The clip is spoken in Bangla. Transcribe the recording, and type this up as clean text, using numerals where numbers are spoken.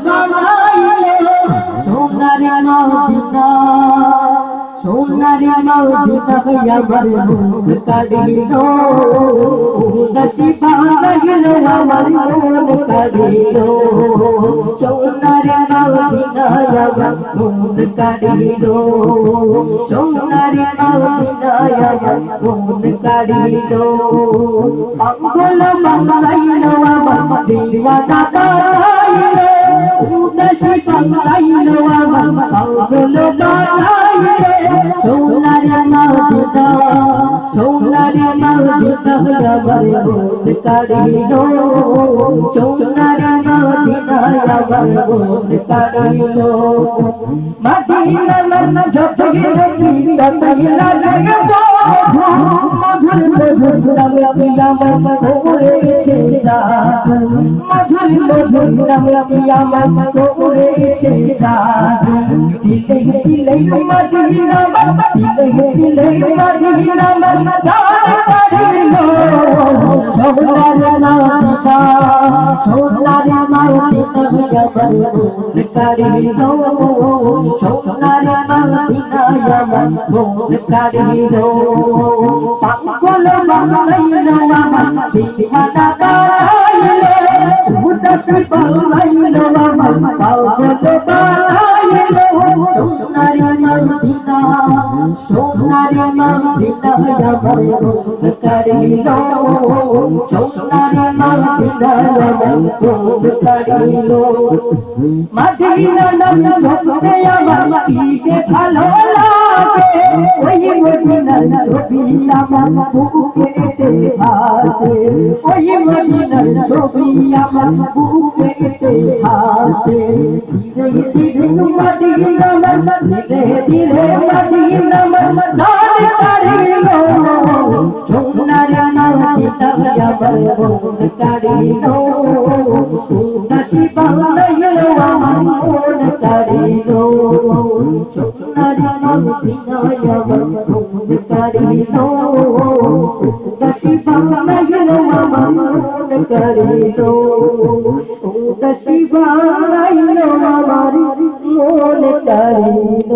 বানাইলে সোনার মদিনা সোনার মদিনা আমার মন কাড়িল উদাসী বানাইল আমার মন কাড়িল সোনার মদিনা আমার মন কাড়িল সোনার মদিনা আমার মন কাড়িল পাগল বানাইল আমার দিওয়ানা বানাইল উদাসী বানাইল আমার পাগল বানাইল সোনার মদিনা সোনার মদিনা আমার মন কাড়িল সোনার মদিনা আমার মন কাড়িল মদিনা মন যতই যতই ততই লাগে মধুর মধুর নাম কিয়ামত করেছে জাদু মধুর মধুর নাম কিয়ামত করেছে জাদু দিলে দিলে মদিনা দিলে দিলে মদিনা কাড়িল সোনার মদিনা সোনার মদিনা আমার মন কাড়িল সোনার মদিনা আমার মন কাড়িল পাগল বানাইল আমার দিওয়ানা বানাইল উদাসী বানাইল আমার পাগল বানাইল সোনার মদিনা সোনার মদিনা আমার মন কাড়িল সোনার মদিনা আমার মন কাড়িল মদিনা নাম জপতে আমার কি যে ভালো লাগে ওই মদিনার ছবি আমার বুকেতে ভাসে ওই মদিনার ছবি আমার বুকেতে ভাসে ধীরে ধীরে মদিনা ধীরে ধীরে মদিনা দাঁড় কাড়িল সোনার মদিনা আমার মন কাড়িল উদাসী বানাইল আমার মন কাড়িল সোনার মদিনা আমার মন কাড়িল উদাসী বানাইল আমার মন কাড়িল উদাসী বানাইল আমার মন কাড়িল।